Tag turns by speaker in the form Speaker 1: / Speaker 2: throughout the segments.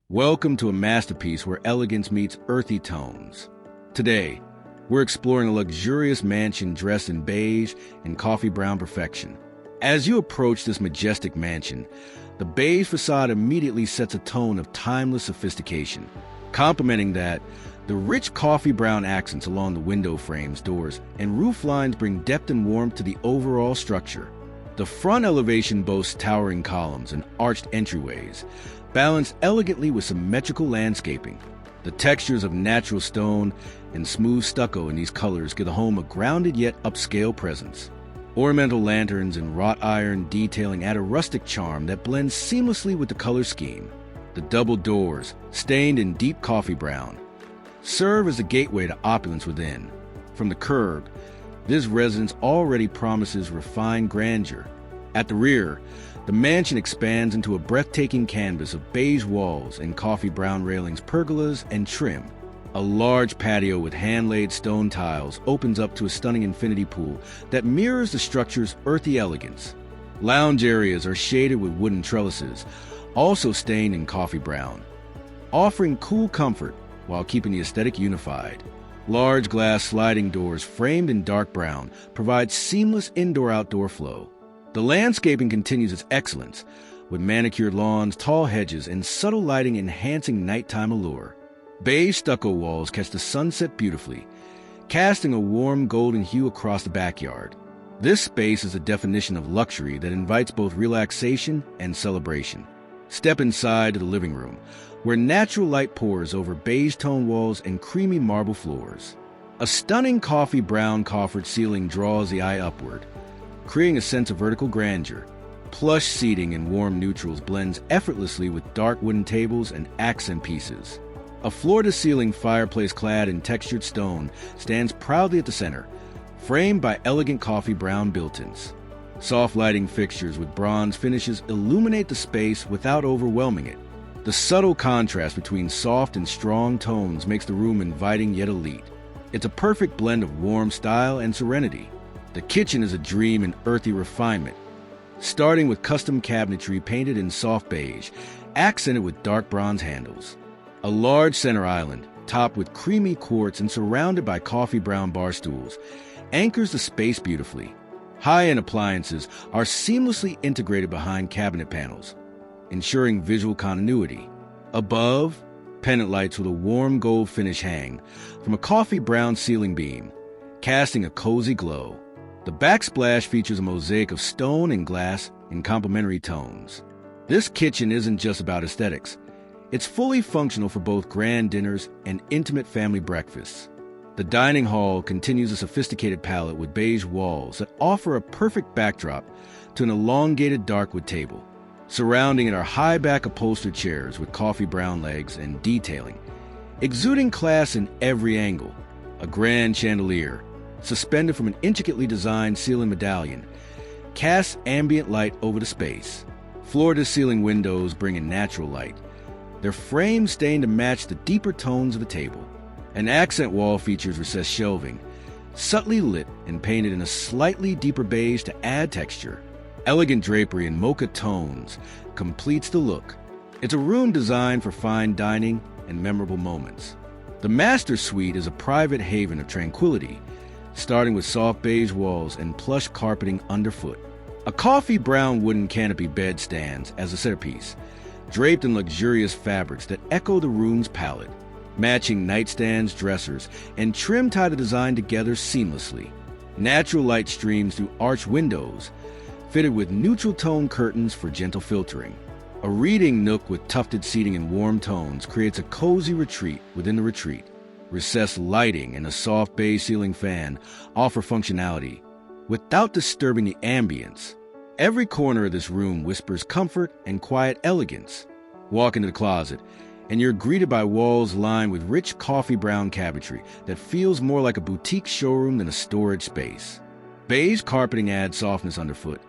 Speaker 1: Welcome to a masterpiece where elegance meets earthy tones. Today, we're exploring a luxurious mansion dressed in beige and coffee brown perfection. As you approach this majestic mansion, the beige facade immediately sets a tone of timeless sophistication. Complementing that, the rich coffee brown accents along the window frames, doors, and roof lines bring depth and warmth to the overall structure. The front elevation boasts towering columns and arched entryways, balanced elegantly with symmetrical landscaping. The textures of natural stone and smooth stucco in these colors give the home a grounded yet upscale presence. Ornamental lanterns and wrought iron detailing add a rustic charm that blends seamlessly with the color scheme. The double doors, stained in deep coffee brown, serve as a gateway to opulence within. From the curb, this residence already promises refined grandeur. At the rear, the mansion expands into a breathtaking canvas of beige walls and coffee brown railings, pergolas, and trim. A large patio with hand-laid stone tiles opens up to a stunning infinity pool that mirrors the structure's earthy elegance. Lounge areas are shaded with wooden trellises, also stained in coffee brown, offering cool comfort while keeping the aesthetic unified. Large glass sliding doors framed in dark brown provide seamless indoor-outdoor flow. The landscaping continues its excellence, with manicured lawns, tall hedges, and subtle lighting enhancing nighttime allure. Beige stucco walls catch the sunset beautifully, casting a warm golden hue across the backyard. This space is a definition of luxury that invites both relaxation and celebration. Step inside to the living room, where natural light pours over beige-tone walls and creamy marble floors. A stunning coffee brown coffered ceiling draws the eye upward, creating a sense of vertical grandeur. Plush seating in warm neutrals blends effortlessly with dark wooden tables and accent pieces. A floor-to-ceiling fireplace clad in textured stone stands proudly at the center, framed by elegant coffee brown built-ins. Soft lighting fixtures with bronze finishes illuminate the space without overwhelming it. The subtle contrast between soft and strong tones makes the room inviting yet elite. It's a perfect blend of warm style and serenity. The kitchen is a dream in earthy refinement, starting with custom cabinetry painted in soft beige, accented with dark bronze handles. A large center island, topped with creamy quartz and surrounded by coffee brown bar stools, anchors the space beautifully. High-end appliances are seamlessly integrated behind cabinet panels, ensuring visual continuity. Above, pendant lights with a warm gold finish hang from a coffee brown ceiling beam, casting a cozy glow. The backsplash features a mosaic of stone and glass in complementary tones. This kitchen isn't just about aesthetics. It's fully functional for both grand dinners and intimate family breakfasts. The dining hall continues a sophisticated palette with beige walls that offer a perfect backdrop to an elongated darkwood table. Surrounding it are high-back upholstered chairs with coffee brown legs and detailing, exuding class in every angle. A grand chandelier, suspended from an intricately designed ceiling medallion, casts ambient light over the space. Floor-to-ceiling windows bring in natural light, their frames stained to match the deeper tones of the table. An accent wall features recessed shelving, subtly lit and painted in a slightly deeper beige to add texture. Elegant drapery in mocha tones completes the look. It's a room designed for fine dining and memorable moments. The master suite is a private haven of tranquility, starting with soft beige walls and plush carpeting underfoot. A coffee brown wooden canopy bed stands as a centerpiece, draped in luxurious fabrics that echo the room's palette. Matching nightstands, dressers, and trim tie the design together seamlessly. Natural light streams through arched windows, fitted with neutral-tone curtains for gentle filtering. A reading nook with tufted seating and warm tones creates a cozy retreat within the retreat. Recessed lighting and a soft beige ceiling fan offer functionality without disturbing the ambience. Every corner of this room whispers comfort and quiet elegance. Walk into the closet, and you're greeted by walls lined with rich coffee brown cabinetry that feels more like a boutique showroom than a storage space. Beige carpeting adds softness underfoot,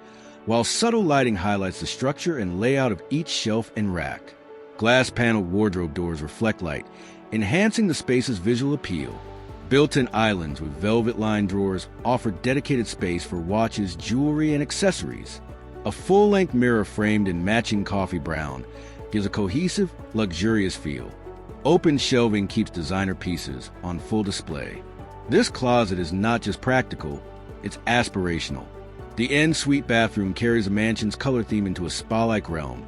Speaker 1: while subtle lighting highlights the structure and layout of each shelf and rack. Glass-paneled wardrobe doors reflect light, enhancing the space's visual appeal. Built-in islands with velvet-lined drawers offer dedicated space for watches, jewelry, and accessories. A full-length mirror framed in matching coffee brown gives a cohesive, luxurious feel. Open shelving keeps designer pieces on full display. This closet is not just practical, it's aspirational. The en-suite bathroom carries the mansion's color theme into a spa-like realm,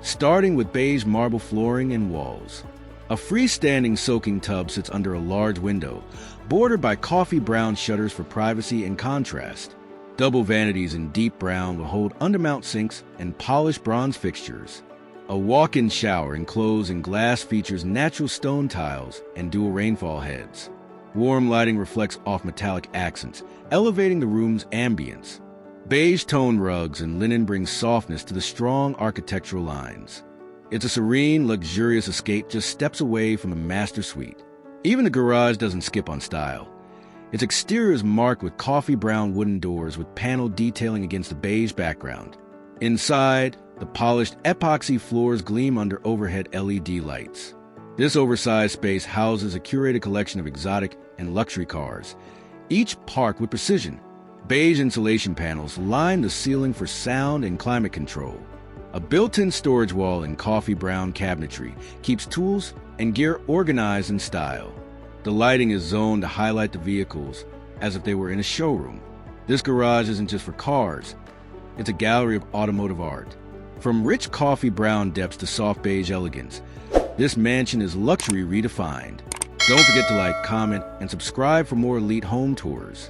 Speaker 1: starting with beige marble flooring and walls. A freestanding soaking tub sits under a large window, bordered by coffee brown shutters for privacy and contrast. Double vanities in deep brown will hold undermount sinks and polished bronze fixtures. A walk-in shower enclosed in glass features natural stone tiles and dual rainfall heads. Warm lighting reflects off metallic accents, elevating the room's ambience. Beige tone rugs and linen bring softness to the strong architectural lines. It's a serene, luxurious escape just steps away from a master suite. Even the garage doesn't skip on style. Its exterior is marked with coffee brown wooden doors with panel detailing against the beige background. Inside, the polished epoxy floors gleam under overhead LED lights. This oversized space houses a curated collection of exotic and luxury cars, each parked with precision. Beige insulation panels line the ceiling for sound and climate control. A built-in storage wall and coffee brown cabinetry keeps tools and gear organized in style. The lighting is zoned to highlight the vehicles as if they were in a showroom. This garage isn't just for cars, it's a gallery of automotive art. From rich coffee brown depths to soft beige elegance, this mansion is luxury redefined. Don't forget to like, comment, and subscribe for more elite home tours.